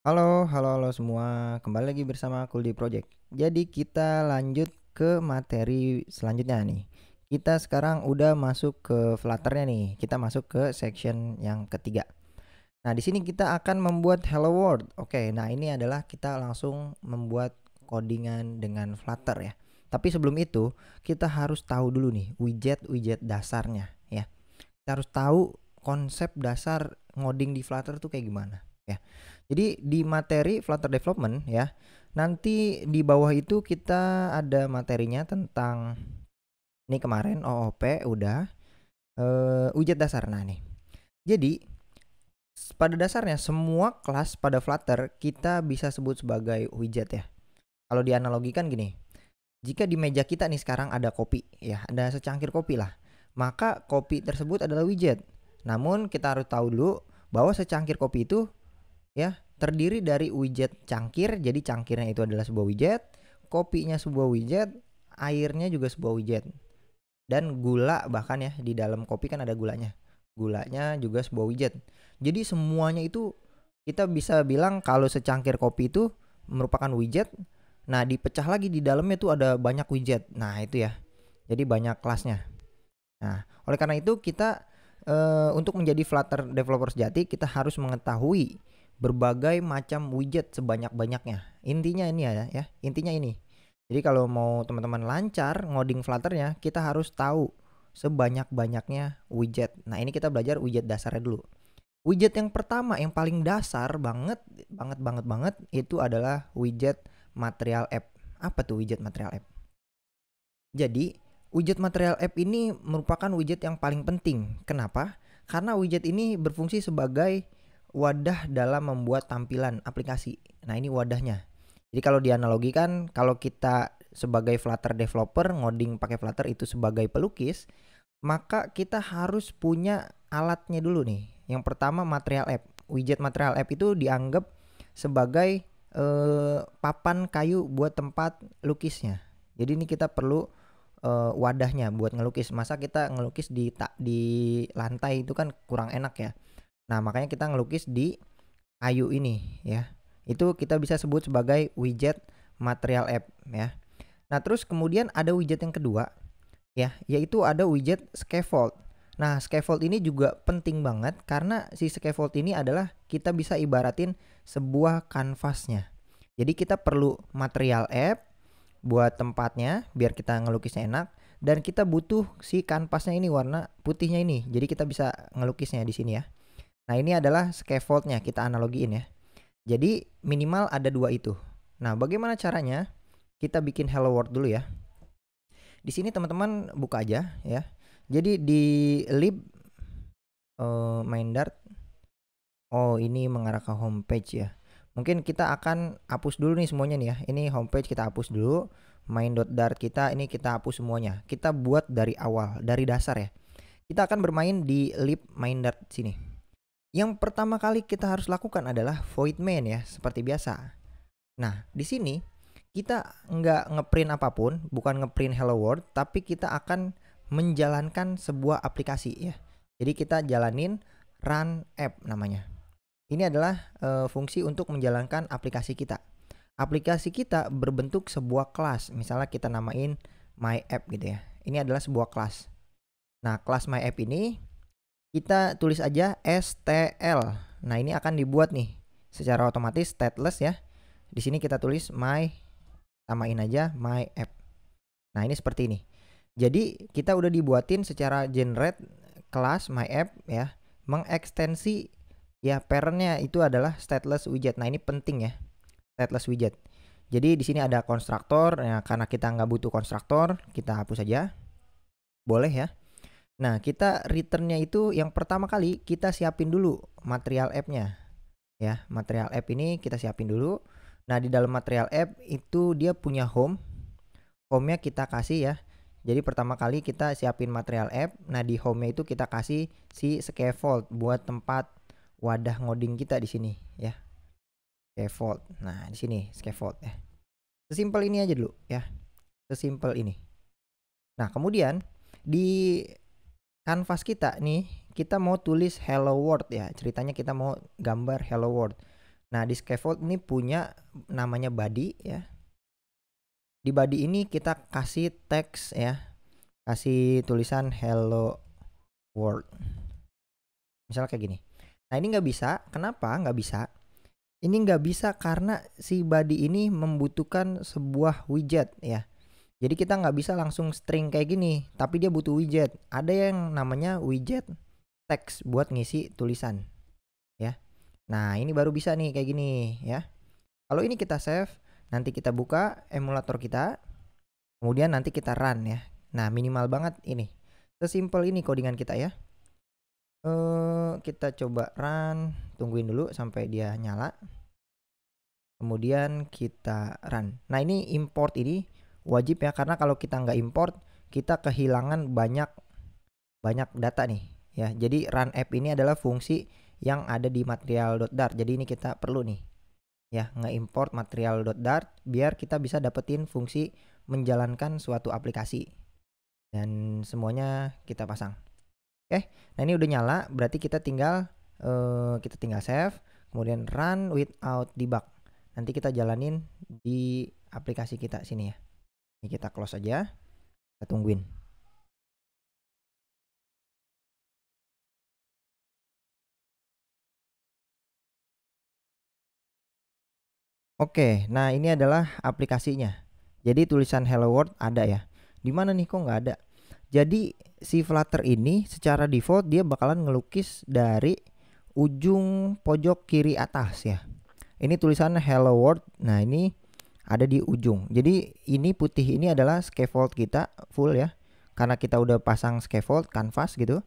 Halo semua. Kembali lagi bersama aku di Project. Jadi kita lanjut ke materi selanjutnya nih. Kita sekarang udah masuk ke Flutter-nya nih. Kita masuk ke section yang ketiga. Nah, di sini kita akan membuat Hello World. Oke, nah ini adalah kita langsung membuat codingan dengan Flutter ya. Tapi sebelum itu, kita harus tahu dulu nih widget-widget dasarnya ya. Kita harus tahu konsep dasar ngoding di Flutter tuh kayak gimana ya. Jadi di materi Flutter Development ya, nanti di bawah itu kita ada materinya tentang ini kemarin OOP udah widget dasar. Nah nih, jadi pada dasarnya semua kelas pada Flutter kita bisa sebut sebagai widget ya. Kalau dianalogikan gini, jika di meja kita nih sekarang ada kopi ya, ada secangkir kopi lah, maka kopi tersebut adalah widget. Namun kita harus tahu dulu bahwa secangkir kopi itu ya terdiri dari widget cangkir. Jadi cangkirnya itu adalah sebuah widget, kopinya sebuah widget, airnya juga sebuah widget, dan gula bahkan ya di dalam kopi kan ada gulanya juga sebuah widget. Jadi semuanya itu kita bisa bilang kalau secangkir kopi itu merupakan widget. Nah dipecah lagi di dalamnya tuh ada banyak widget. Nah itu ya, jadi banyak kelasnya. Nah oleh karena itu kita untuk menjadi Flutter developer sejati kita harus mengetahui berbagai macam widget sebanyak-banyaknya. Intinya ini ya, intinya ini. Jadi kalau mau teman-teman lancar ngoding Flutter-nya, kita harus tahu sebanyak-banyaknya widget. Nah, ini kita belajar widget dasarnya dulu. Widget yang pertama yang paling dasar banget itu adalah widget material app. Apa tuh widget material app? Jadi, widget material app ini merupakan widget yang paling penting. Kenapa? Karena widget ini berfungsi sebagai wadah dalam membuat tampilan aplikasi. Nah, ini wadahnya. Jadi kalau dianalogikan, kalau kita sebagai Flutter developer ngoding pakai Flutter itu sebagai pelukis, maka kita harus punya alatnya dulu nih. Yang pertama material app. Widget material app itu dianggap sebagai papan kayu buat tempat lukisnya. Jadi ini kita perlu wadahnya buat ngelukis. Masa kita ngelukis di lantai itu kan kurang enak ya. Nah, makanya kita ngelukis di kayu ini ya. Itu kita bisa sebut sebagai widget material app ya. Nah, terus kemudian ada widget yang kedua ya, yaitu ada widget scaffold. Nah, scaffold ini juga penting banget karena si scaffold ini adalah kita bisa ibaratin sebuah kanvasnya. Jadi kita perlu material app buat tempatnya biar kita ngelukisnya enak, dan kita butuh si kanvasnya ini warna putihnya ini. Jadi kita bisa ngelukisnya di sini ya. Nah, ini adalah scaffoldnya, kita analogiin ya. Jadi minimal ada dua itu. Nah, bagaimana caranya? Kita bikin hello world dulu ya. Di sini teman-teman buka aja ya. Jadi di lib main dart. Oh, ini mengarah ke homepage ya. Mungkin kita akan hapus dulu nih semuanya nih ya. Ini homepage kita hapus dulu. Main.dart kita ini kita hapus semuanya. Kita buat dari awal, dari dasar ya. Kita akan bermain di lib main dart sini. Yang pertama kali kita harus lakukan adalah void main ya, seperti biasa. Nah, di sini kita nggak ngeprint apapun, bukan ngeprint hello world, tapi kita akan menjalankan sebuah aplikasi ya. Jadi kita jalanin run app namanya. Ini adalah fungsi untuk menjalankan aplikasi kita. Aplikasi kita berbentuk sebuah kelas. Misalnya kita namain my app gitu ya. Ini adalah sebuah kelas. Nah, kelas my app ini kita tulis aja STL. Nah, ini akan dibuat nih secara otomatis stateless ya. Di sini kita tulis my, tamain aja my app. Nah, ini seperti ini. Jadi kita udah dibuatin secara generate kelas my app ya, mengekstensi ya parentnya itu adalah stateless widget. Nah, ini penting ya, stateless widget. Jadi di sini ada konstruktor ya, karena kita nggak butuh konstruktor, kita hapus aja. Boleh ya. Nah, kita returnnya itu yang pertama kali kita siapin dulu material app-nya ya. Material app ini kita siapin dulu. Nah, di dalam material app itu dia punya home-nya kita kasih ya. Jadi pertama kali kita siapin material app. Nah, di home-nya itu kita kasih si scaffold buat tempat wadah ngoding kita di sini ya. Scaffold. Nah, di sini scaffold ya. Sesimpel ini aja dulu ya. Sesimpel ini. Nah, kemudian di kanvas kita nih, kita mau tulis hello world ya. Ceritanya kita mau gambar hello world. Nah, di scaffold ini punya namanya body ya. Di body ini kita kasih teks ya, kasih tulisan hello world. Misalnya kayak gini. Nah, ini nggak bisa. Kenapa nggak bisa? Ini nggak bisa karena si body ini membutuhkan sebuah widget ya. Jadi kita nggak bisa langsung string kayak gini, tapi dia butuh widget. Ada yang namanya widget teks buat ngisi tulisan ya. Nah, ini baru bisa nih kayak gini ya. Kalau ini kita save, nanti kita buka emulator kita, kemudian nanti kita run ya. Nah, minimal banget ini. Sesimpel ini codingan kita ya. Kita coba run, tungguin dulu sampai dia nyala. Kemudian kita run. Nah, ini import ini wajib ya, karena kalau kita nggak import, kita kehilangan banyak data nih ya. Jadi run app ini adalah fungsi yang ada di material.dart. Jadi ini kita perlu nih ya, nge-import material.dart biar kita bisa dapetin fungsi menjalankan suatu aplikasi. Dan semuanya kita pasang. Oke, nah ini udah nyala, berarti kita tinggal save, kemudian run without debug. Nanti kita jalanin di aplikasi kita sini ya. Ini kita close aja, kita tungguin. Oke, nah ini adalah aplikasinya. Jadi tulisan hello world ada ya. Di mana nih kok nggak ada? Jadi si Flutter ini secara default dia bakalan ngelukis dari ujung pojok kiri atas ya. Ini tulisan hello world. Nah, ini ada di ujung. Jadi ini putih ini adalah scaffold kita full ya. Karena kita udah pasang scaffold canvas gitu.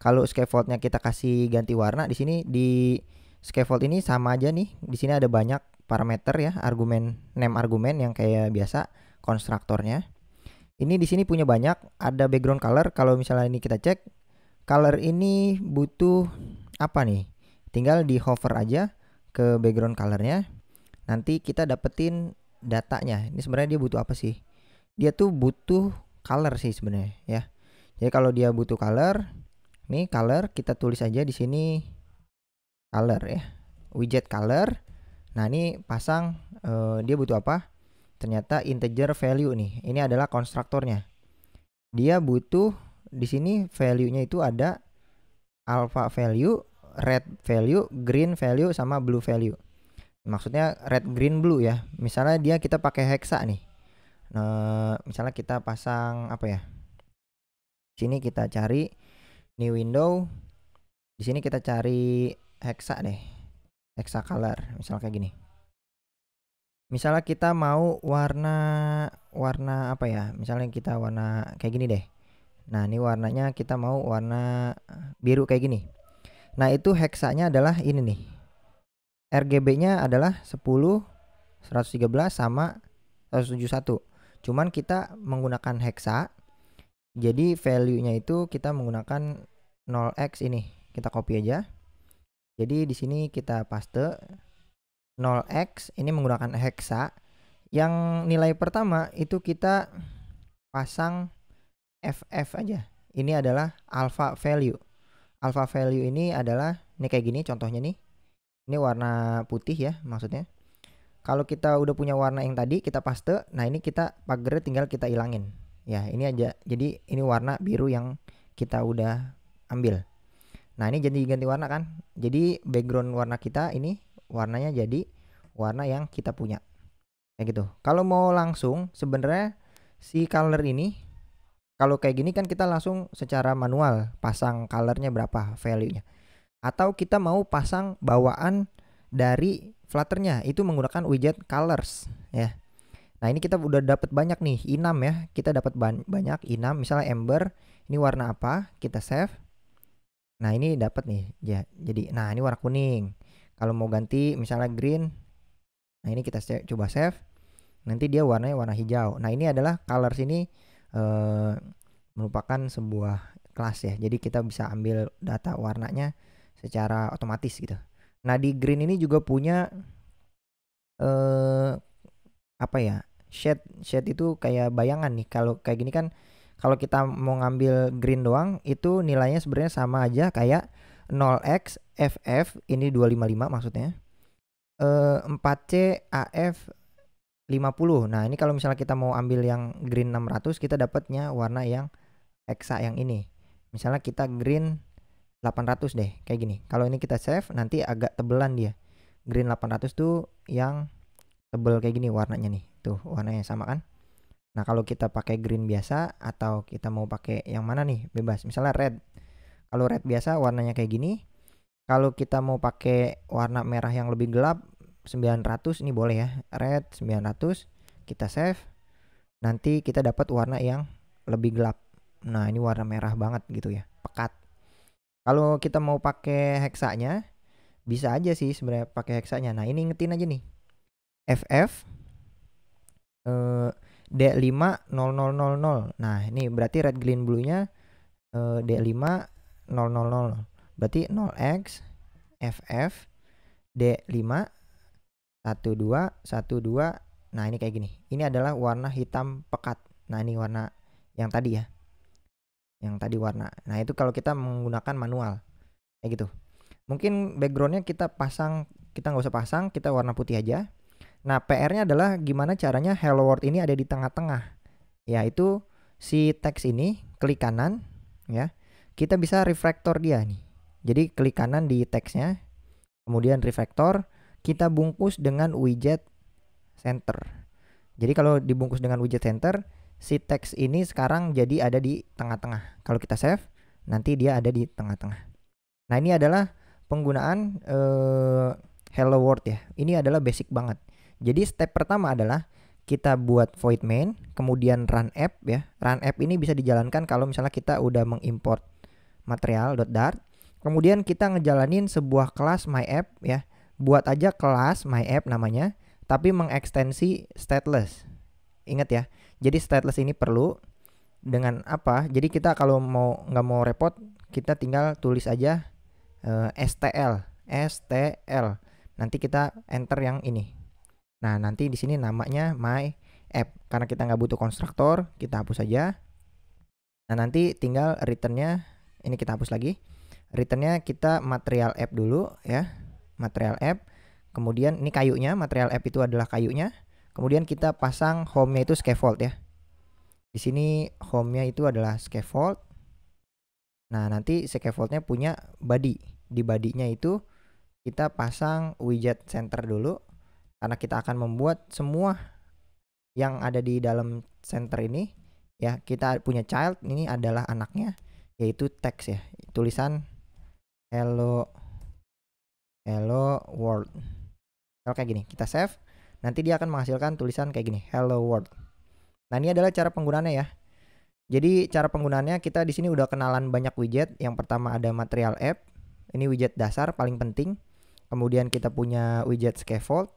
Kalau scaffoldnya kita kasih ganti warna di sini, di scaffold ini sama aja nih. Di sini ada banyak parameter ya, argumen, name argumen yang kayak biasa konstruktornya. Ini di sini punya banyak, ada background color. Kalau misalnya ini kita cek, color ini butuh apa nih? Tinggal di hover aja ke background colornya. Nanti kita dapetin datanya. Ini sebenarnya dia butuh apa sih? Dia tuh butuh color sih sebenarnya ya. Jadi kalau dia butuh color, nih color kita tulis aja di sini color ya. Widget color. Nah, ini pasang dia butuh apa? Ternyata integer value nih. Ini adalah konstruktornya. Dia butuh di sini value-nya itu ada alpha value, red value, green value sama blue value. Maksudnya red, green, blue ya. Misalnya kita pakai hexa nih. Nah, misalnya kita pasang apa ya? Sini kita cari new window. Di sini kita cari hexa deh. Hexa color, misalnya kayak gini. Misalnya kita mau warna apa ya? Misalnya kita warna kayak gini deh. Nah, ini warnanya kita mau warna biru kayak gini. Nah, itu heksanya adalah ini nih. RGB-nya adalah 10, 113 sama 171. Cuman kita menggunakan hexa. Jadi value-nya itu kita menggunakan 0x ini. Kita copy aja. Jadi di sini kita paste 0x ini menggunakan hexa. Yang nilai pertama itu kita pasang FF aja. Ini adalah alpha value. Alpha value ini adalah ini kayak gini contohnya nih. Ini warna putih ya maksudnya. Kalau kita udah punya warna yang tadi kita paste. Nah, ini kita pagernya tinggal kita ilangin. Ya, ini aja. Jadi ini warna biru yang kita udah ambil. Nah, ini jadi ganti warna kan. Jadi background warna kita ini warnanya jadi warna yang kita punya. Kayak gitu. Kalau mau langsung sebenarnya si color ini, kalau kayak gini kan kita langsung secara manual pasang colornya berapa value-nya. Atau kita mau pasang bawaan dari Flutternya itu menggunakan widget colors ya. Nah, ini kita udah dapat banyak nih, i6 ya. Kita dapat banyak i6, misalnya ember, ini warna apa? Kita save. Nah, ini dapat nih ya. Jadi nah, ini warna kuning. Kalau mau ganti misalnya green. Nah, ini kita coba save. Nanti dia warnanya warna hijau. Nah, ini adalah colors ini merupakan sebuah kelas ya. Jadi kita bisa ambil data warnanya secara otomatis gitu. Nah, di green ini juga punya apa ya? Shade itu kayak bayangan nih. Kalau kayak gini kan kalau kita mau ngambil green doang itu nilainya sebenarnya sama aja kayak 0x FF ini 255 maksudnya. 4C AF 50. Nah, ini kalau misalnya kita mau ambil yang green 600, kita dapatnya warna yang hexa yang ini. Misalnya kita green 800 deh, kayak gini. Kalau ini kita save, nanti agak tebelan dia. Green 800 tuh yang tebel kayak gini warnanya nih. Tuh, warnanya sama kan? Nah, kalau kita pakai green biasa atau kita mau pakai yang mana nih? Bebas. Misalnya red. Kalau red biasa warnanya kayak gini. Kalau kita mau pakai warna merah yang lebih gelap 900, ini boleh ya. Red 900, kita save. Nanti kita dapat warna yang lebih gelap. Nah, ini warna merah banget gitu ya, pekat. Kalau kita mau pakai heksanya, bisa aja sih sebenarnya pakai heksanya. Nah, ini ingetin aja nih. FF D50000. Nah, ini berarti red green blue-nya D50000. Berarti 0x FF D5 1212. Nah, ini kayak gini. Ini adalah warna hitam pekat. Nah, ini warna yang tadi ya. Yang tadi warna. Nah, itu kalau kita menggunakan manual. Kayak gitu. Mungkin backgroundnya kita nggak usah pasang, kita warna putih aja. Nah, PR-nya adalah gimana caranya hello world ini ada di tengah-tengah. Yaitu si teks ini klik kanan ya. Kita bisa refraktor dia nih. Jadi klik kanan di teksnya, kemudian refraktor, kita bungkus dengan widget center. Jadi kalau dibungkus dengan widget center, si teks ini sekarang jadi ada di tengah-tengah. Kalau kita save, nanti dia ada di tengah-tengah. Nah, ini adalah penggunaan hello world ya. Ini adalah basic banget. Jadi step pertama adalah kita buat void main, kemudian run app ya. Run app ini bisa dijalankan kalau misalnya kita udah mengimport material.dart. Kemudian kita ngejalanin sebuah kelas myapp ya. Buat aja kelas myapp namanya, tapi mengekstensi stateless. Ingat ya. Jadi stateless ini perlu dengan apa? Jadi kita kalau nggak mau repot, kita tinggal tulis aja STL. Nanti kita enter yang ini. Nah, nanti di sini namanya myapp. Karena kita nggak butuh konstruktor, kita hapus aja. Nah, nanti tinggal returnnya, ini kita hapus lagi. Returnnya kita material app dulu ya. Material app. Kemudian ini kayunya, material app itu adalah kayunya. Kemudian kita pasang home-nya itu scaffold ya. Di sini home-nya itu adalah scaffold. Nah, nanti scaffold-nya punya body. Di body-nya itu kita pasang widget center dulu. Karena kita akan membuat semua yang ada di dalam center ini ya. Kita punya child, ini adalah anaknya, yaitu teks ya. Tulisan hello world. Kalau kayak gini, kita save. Nanti dia akan menghasilkan tulisan kayak gini, hello world. Nah, ini adalah cara penggunaannya ya. Jadi cara penggunaannya kita di sini udah kenalan banyak widget. Yang pertama ada material app. Ini widget dasar paling penting. Kemudian kita punya widget scaffold.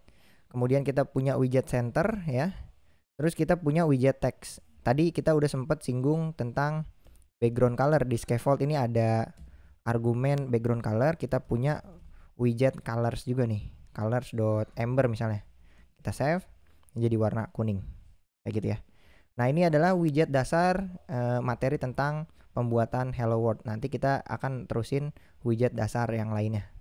Kemudian kita punya widget center ya. Terus kita punya widget text. Tadi kita udah sempat singgung tentang background color. Di scaffold ini ada argumen background color. Kita punya widget colors juga nih. Colors.ember misalnya. Kita save, jadi warna kuning. Kayak gitu ya. Nah, ini adalah widget dasar materi tentang pembuatan hello world. Nanti kita akan terusin widget dasar yang lainnya.